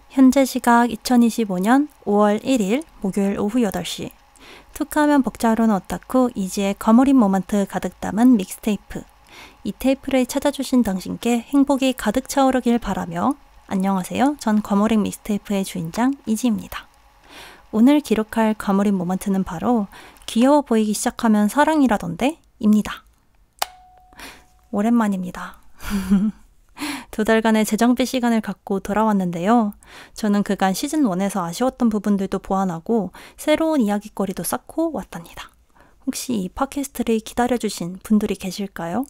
현재 시각 2025년 5월 1일 목요일 오후 8시. 툭하면 벅차오르는 오타쿠 이지의 거머린 모먼트 가득 담은 믹스테이프. 이 테이프를 찾아주신 당신께 행복이 가득 차오르길 바라며 안녕하세요. 전 거머린 믹스테이프의 주인장 이지입니다. 오늘 기록할 거머린 모먼트는 바로 귀여워 보이기 시작하면 사랑이라던데 입니다. 오랜만입니다. 2달간의 재정비 시간을 갖고 돌아왔는데요. 저는 그간 시즌1에서 아쉬웠던 부분들도 보완하고 새로운 이야기거리도 쌓고 왔답니다. 혹시 이 팟캐스트를 기다려주신 분들이 계실까요?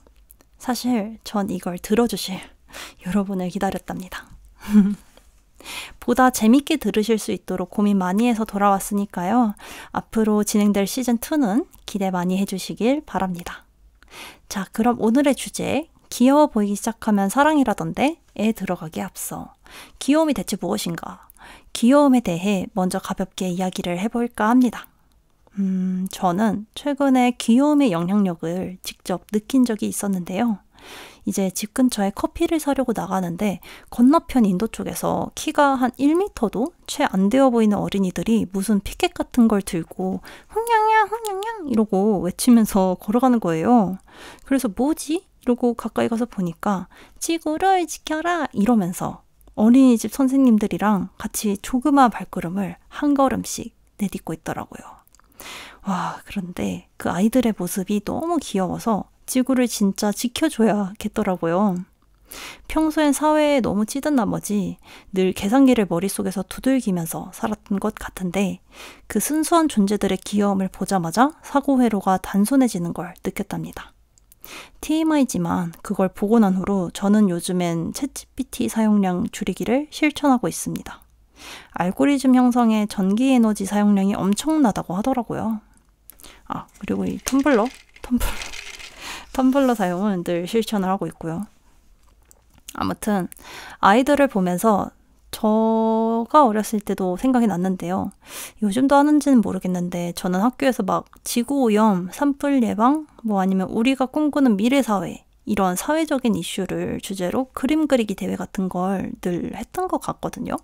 사실 전 이걸 들어주실 여러분을 기다렸답니다. 보다 재밌게 들으실 수 있도록 고민 많이 해서 돌아왔으니까요. 앞으로 진행될 시즌2는 기대 많이 해주시길 바랍니다. 자, 그럼 오늘의 주제 귀여워 보이기 시작하면 사랑이라던데 에 들어가기에 앞서 귀여움이 대체 무엇인가? 귀여움에 대해 먼저 가볍게 이야기를 해볼까 합니다. 저는 최근에 귀여움의 영향력을 직접 느낀 적이 있었는데요. 이제 집 근처에 커피를 사려고 나가는데 건너편 인도 쪽에서 키가 한 1m도 채 안 되어 보이는 어린이들이 무슨 피켓 같은 걸 들고 흥냥냥 흥냥냥 이러고 외치면서 걸어가는 거예요. 그래서 뭐지? 이러고 가까이 가서 보니까 지구를 지켜라 이러면서 어린이집 선생님들이랑 같이 조그마한 발걸음을 한 걸음씩 내딛고 있더라고요. 와, 그런데 그 아이들의 모습이 너무 귀여워서 지구를 진짜 지켜줘야겠더라고요. 평소엔 사회에 너무 찌든 나머지 늘 계산기를 머릿속에서 두들기면서 살았던 것 같은데 그 순수한 존재들의 귀여움을 보자마자 사고회로가 단순해지는 걸 느꼈답니다. TMI지만 그걸 보고 난 후로 저는 요즘엔 챗GPT 사용량 줄이기를 실천하고 있습니다. 알고리즘 형성에 전기 에너지 사용량이 엄청나다고 하더라고요. 아, 그리고 이 텀블러 사용은 늘 실천을 하고 있고요. 아무튼 아이들을 보면서 저가 어렸을 때도 생각이 났는데요. 요즘도 하는지는 모르겠는데 저는 학교에서 막 지구오염, 산불 예방, 아니면 우리가 꿈꾸는 미래사회 이런 사회적인 이슈를 주제로 그림 그리기 대회 같은 걸 늘 했던 것 같거든요.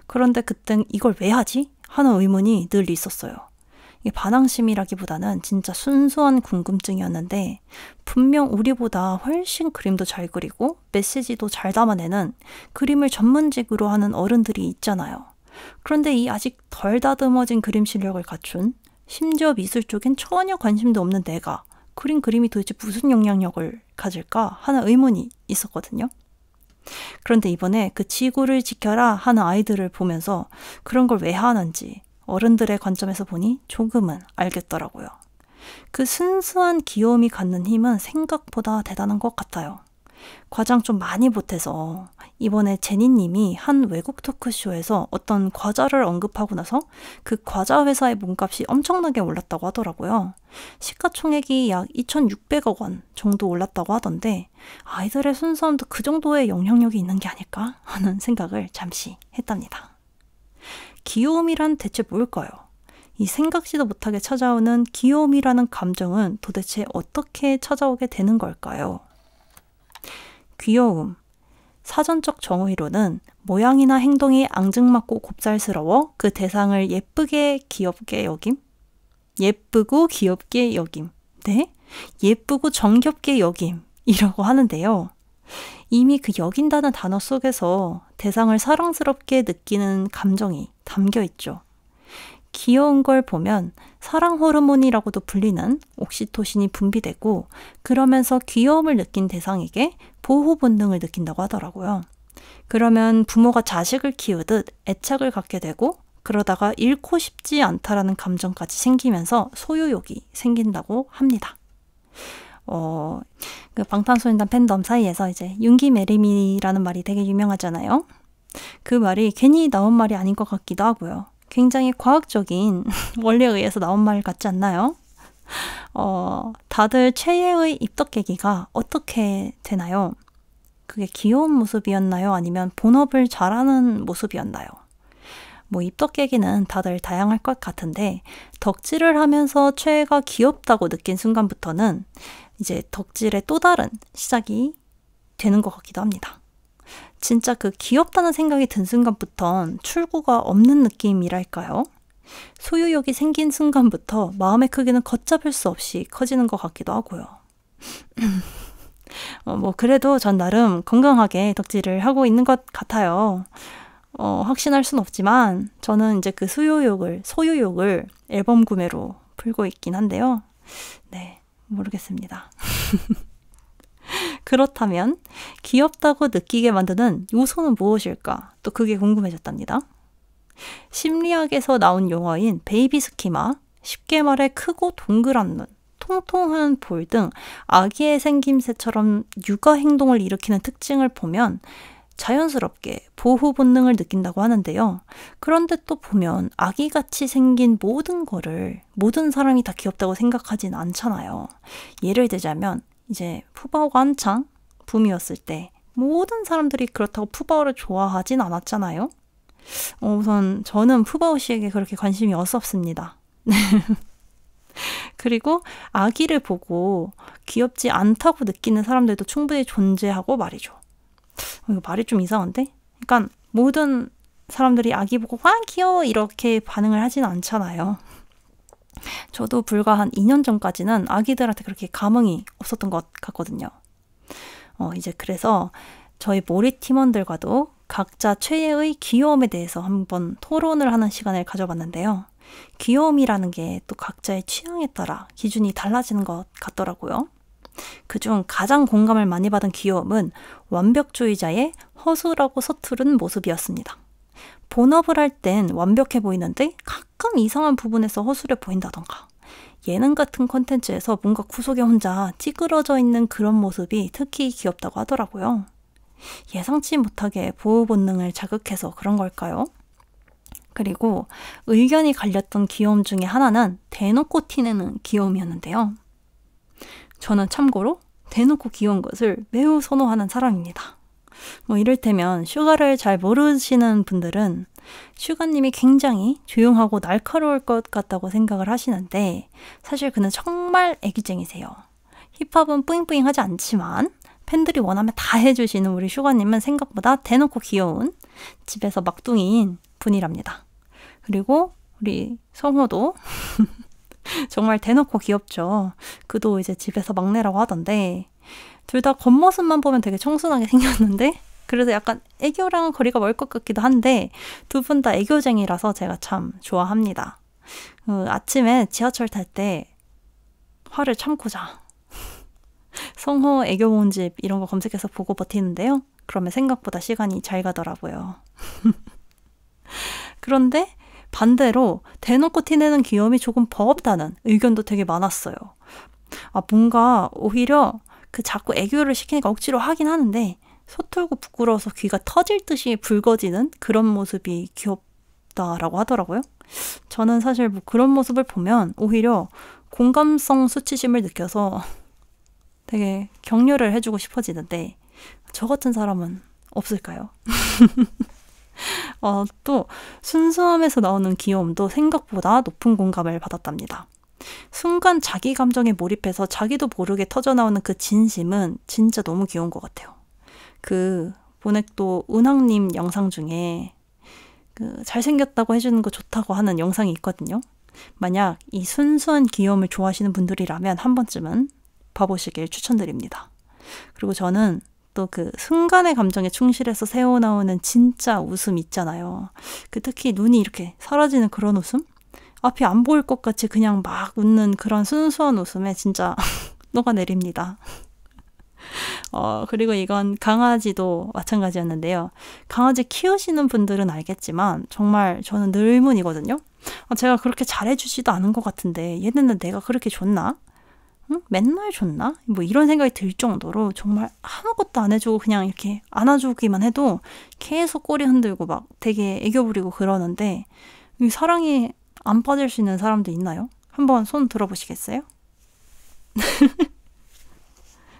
그런데 그땐 이걸 왜 하지? 하는 의문이 늘 있었어요. 이게 반항심이라기보다는 진짜 순수한 궁금증이었는데 분명 우리보다 훨씬 그림도 잘 그리고 메시지도 잘 담아내는 그림을 전문직으로 하는 어른들이 있잖아요. 그런데 이 아직 덜 다듬어진 그림 실력을 갖춘 심지어 미술 쪽엔 전혀 관심도 없는 내가 그림이 도대체 무슨 영향력을 가질까 하는 의문이 있었거든요. 그런데 이번에 그 지구를 지켜라 하는 아이들을 보면서 그런 걸 왜 하는지 어른들의 관점에서 보니 조금은 알겠더라고요. 그 순수한 귀여움이 갖는 힘은 생각보다 대단한 것 같아요. 과장 좀 많이 보태서 이번에 제니님이 한 외국 토크쇼에서 어떤 과자를 언급하고 나서 그 과자 회사의 몸값이 엄청나게 올랐다고 하더라고요. 시가총액이 약 2,600억 원 정도 올랐다고 하던데 아이들의 순수함도 그 정도의 영향력이 있는 게 아닐까 하는 생각을 잠시 했답니다. 귀여움이란 대체 뭘까요? 이 생각지도 못하게 찾아오는 귀여움이라는 감정은 도대체 어떻게 찾아오게 되는 걸까요? 귀여움. 사전적 정의로는 모양이나 행동이 앙증맞고 곱살스러워 그 대상을 예쁘게 귀엽게 여김? 예쁘고 귀엽게 여김. 네? 예쁘고 정겹게 여김이라고 하는데요. 이미 그 여긴다는 단어 속에서 대상을 사랑스럽게 느끼는 감정이 담겨 있죠. 귀여운 걸 보면 사랑 호르몬이라고도 불리는 옥시토신이 분비되고 그러면서 귀여움을 느낀 대상에게 보호 본능을 느낀다고 하더라고요. 그러면 부모가 자식을 키우듯 애착을 갖게 되고 그러다가 잃고 싶지 않다라는 감정까지 생기면서 소유욕이 생긴다고 합니다. 그 방탄소년단 팬덤 사이에서 이제 윤기 메리미라는 말이 되게 유명하잖아요. 그 말이 괜히 나온 말이 아닌 것 같기도 하고요. 굉장히 과학적인 원리에 의해서 나온 말 같지 않나요? 다들 최애의 입덕 계기가 어떻게 되나요? 그게 귀여운 모습이었나요? 아니면 본업을 잘하는 모습이었나요? 입덕 계기는 다들 다양할 것 같은데 덕질을 하면서 최애가 귀엽다고 느낀 순간부터는 이제 덕질의 또 다른 시작이 되는 것 같기도 합니다. 진짜 그 귀엽다는 생각이 든 순간부턴 출구가 없는 느낌이랄까요? 소유욕이 생긴 순간부터 마음의 크기는 걷잡을 수 없이 커지는 것 같기도 하고요. 그래도 전 나름 건강하게 덕질을 하고 있는 것 같아요. 확신할 순 없지만 저는 이제 그 소유욕을 앨범 구매로 풀고 있긴 한데요. 네, 모르겠습니다. 그렇다면 귀엽다고 느끼게 만드는 요소는 무엇일까? 또 그게 궁금해졌답니다. 심리학에서 나온 용어인 베이비 스키마, 쉽게 말해 크고 동그란 눈, 통통한 볼 등 아기의 생김새처럼 육아 행동을 일으키는 특징을 보면 자연스럽게 보호 본능을 느낀다고 하는데요. 그런데 또 보면 아기같이 생긴 모든 사람이 다 귀엽다고 생각하진 않잖아요. 예를 들자면 이제 푸바오가 한창 붐이었을 때 모든 사람들이 그렇다고 푸바오를 좋아하진 않았잖아요. 우선 저는 푸바오 씨에게 그렇게 관심이 없었습니다. 그리고 아기를 보고 귀엽지 않다고 느끼는 사람들도 충분히 존재하고 말이죠. 이거 말이 좀 이상한데? 그러니까 모든 사람들이 아기 보고 와 귀여워 이렇게 반응을 하진 않잖아요. 저도 불과 한 2년 전까지는 아기들한테 그렇게 감흥이 없었던 것 같거든요. 이제 그래서 저희 모리 팀원들과도 각자 최애의 귀여움에 대해서 한번 토론을 하는 시간을 가져봤는데요. 귀여움이라는 게 또 각자의 취향에 따라 기준이 달라지는 것 같더라고요. 그중 가장 공감을 많이 받은 귀여움은 완벽주의자의 허술하고 서투른 모습이었습니다. 본업을 할 땐 완벽해 보이는데 가끔 이상한 부분에서 허술해 보인다던가 예능 같은 콘텐츠에서 뭔가 구석에 혼자 찌그러져 있는 그런 모습이 특히 귀엽다고 하더라고요. 예상치 못하게 보호 본능을 자극해서 그런 걸까요? 그리고 의견이 갈렸던 귀여움 중에 하나는 대놓고 티내는 귀여움이었는데요. 저는 참고로 대놓고 귀여운 것을 매우 선호하는 사람입니다. 이를테면 슈가를 잘 모르시는 분들은 슈가님이 굉장히 조용하고 날카로울 것 같다고 생각을 하시는데 사실 그는 정말 애기쟁이세요. 힙합은 뿌잉뿌잉하지 않지만 팬들이 원하면 다 해주시는 우리 슈가님은 생각보다 대놓고 귀여운 집에서 막둥이인 분이랍니다. 그리고 우리 성호도 정말 대놓고 귀엽죠. 그도 이제 집에서 막내라고 하던데 둘 다 겉모습만 보면 되게 청순하게 생겼는데 그래서 약간 애교랑은 거리가 멀 것 같기도 한데 두 분 다 애교쟁이라서 제가 참 좋아합니다. 아침에 지하철 탈 때 화를 참고 자. 성호 애교 모음집 이런 거 검색해서 보고 버티는데요. 그러면 생각보다 시간이 잘 가더라고요. 그런데 반대로 대놓고 티내는 귀여움이 조금 버겁다는 의견도 되게 많았어요. 뭔가 오히려 그 자꾸 애교를 시키니까 억지로 하긴 하는데 서툴고 부끄러워서 귀가 터질 듯이 붉어지는 그런 모습이 귀엽다라고 하더라고요. 저는 사실 그런 모습을 보면 오히려 공감성 수치심을 느껴서 되게 격려를 해주고 싶어지는데 저 같은 사람은 없을까요? 또 순수함에서 나오는 귀여움도 생각보다 높은 공감을 받았답니다. 순간 자기 감정에 몰입해서 자기도 모르게 터져나오는 그 진심은 진짜 너무 귀여운 것 같아요. 그 보넥도 은학님 영상 중에 그 잘생겼다고 해주는 거 좋다고 하는 영상이 있거든요. 만약 이 순수한 귀여움을 좋아하시는 분들이라면 한 번쯤은 봐보시길 추천드립니다. 그리고 저는 또 그 순간의 감정에 충실해서 새어나오는 진짜 웃음 있잖아요. 특히 눈이 이렇게 사라지는 그런 웃음? 앞이 안 보일 것 같이 그냥 막 웃는 그런 순수한 웃음에 진짜 녹아내립니다. 그리고 이건 강아지도 마찬가지였는데요. 강아지 키우시는 분들은 알겠지만 정말 저는 늘 의문이거든요. 제가 그렇게 잘해주지도 않은 것 같은데 얘네는 내가 그렇게 좋나? 응? 맨날 좋나? 이런 생각이 들 정도로 정말 아무것도 안 해주고 그냥 이렇게 안아주기만 해도 계속 꼬리 흔들고 막 되게 애교 부리고 그러는데 이 사랑이 안 빠질 수 있는 사람도 있나요? 한번 손 들어보시겠어요?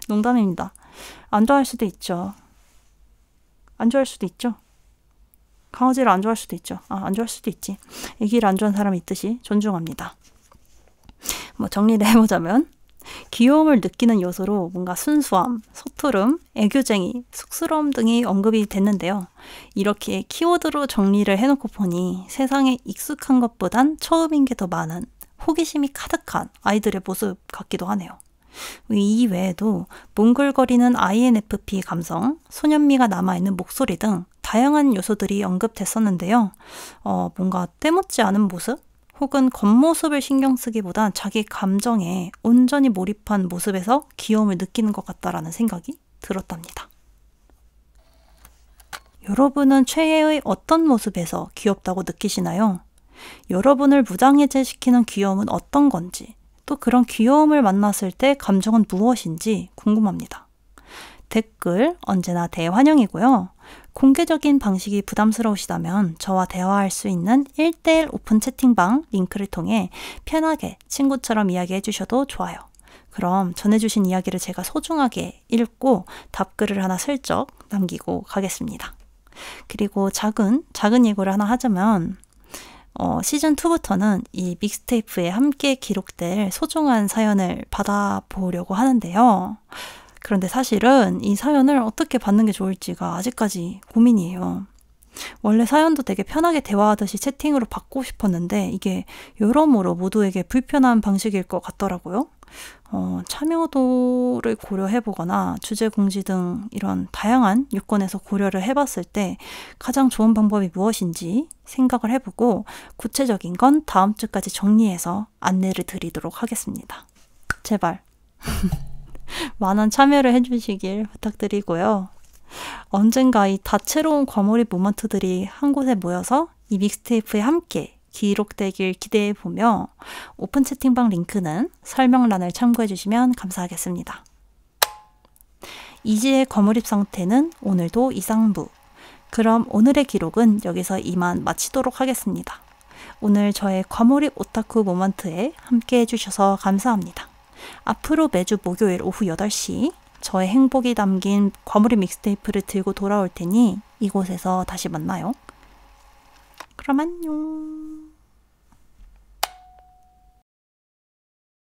농담입니다. 안 좋아할 수도 있죠. 안 좋아할 수도 있죠. 강아지를 안 좋아할 수도 있죠. 안 좋아할 수도 있지. 애기를 안 좋아하는 사람이 있듯이 존중합니다. 정리를 해보자면 귀여움을 느끼는 요소로 뭔가 순수함, 서투름, 애교쟁이, 쑥스러움 등이 언급이 됐는데요. 이렇게 키워드로 정리를 해놓고 보니 세상에 익숙한 것보단 처음인 게 더 많은 호기심이 가득한 아이들의 모습 같기도 하네요. 이 외에도 몽글거리는 INFP 감성, 소년미가 남아있는 목소리 등 다양한 요소들이 언급됐었는데요. 뭔가 때묻지 않은 모습? 혹은 겉모습을 신경 쓰기보단 자기 감정에 온전히 몰입한 모습에서 귀여움을 느끼는 것 같다라는 생각이 들었답니다. 여러분은 최애의 어떤 모습에서 귀엽다고 느끼시나요? 여러분을 무장해제시키는 귀여움은 어떤 건지, 또 그런 귀여움을 만났을 때 감정은 무엇인지 궁금합니다. 댓글 언제나 대환영이고요. 공개적인 방식이 부담스러우시다면 저와 대화할 수 있는 1대1 오픈 채팅방 링크를 통해 편하게 친구처럼 이야기해 주셔도 좋아요. 그럼 전해주신 이야기를 제가 소중하게 읽고 답글을 하나 슬쩍 남기고 가겠습니다. 그리고 작은 예고를 하나 하자면 시즌2부터는 이 믹스테이프에 함께 기록될 소중한 사연을 받아보려고 하는데요. 그런데 사실은 이 사연을 어떻게 받는 게 좋을지가 아직까지 고민이에요. 원래 사연도 되게 편하게 대화하듯이 채팅으로 받고 싶었는데 이게 여러모로 모두에게 불편한 방식일 것 같더라고요. 참여도를 고려해보거나 주제 공지 등 이런 다양한 요건에서 고려를 해봤을 때 가장 좋은 방법이 무엇인지 생각을 해보고 구체적인 건 다음 주까지 정리해서 안내를 드리도록 하겠습니다. 제발 많은 참여를 해주시길 부탁드리고요. 언젠가 이 다채로운 과몰입 모먼트들이 한 곳에 모여서 이 믹스테이프에 함께 기록되길 기대해보며 오픈 채팅방 링크는 설명란을 참고해주시면 감사하겠습니다. 이지의 과몰입 상태는 오늘도 이상부. 그럼 오늘의 기록은 여기서 이만 마치도록 하겠습니다. 오늘 저의 과몰입 오타쿠 모먼트에 함께 해주셔서 감사합니다. 앞으로 매주 목요일 오후 8시 저의 행복이 담긴 과몰입 믹스테이프를 들고 돌아올 테니 이곳에서 다시 만나요. 그럼 안녕.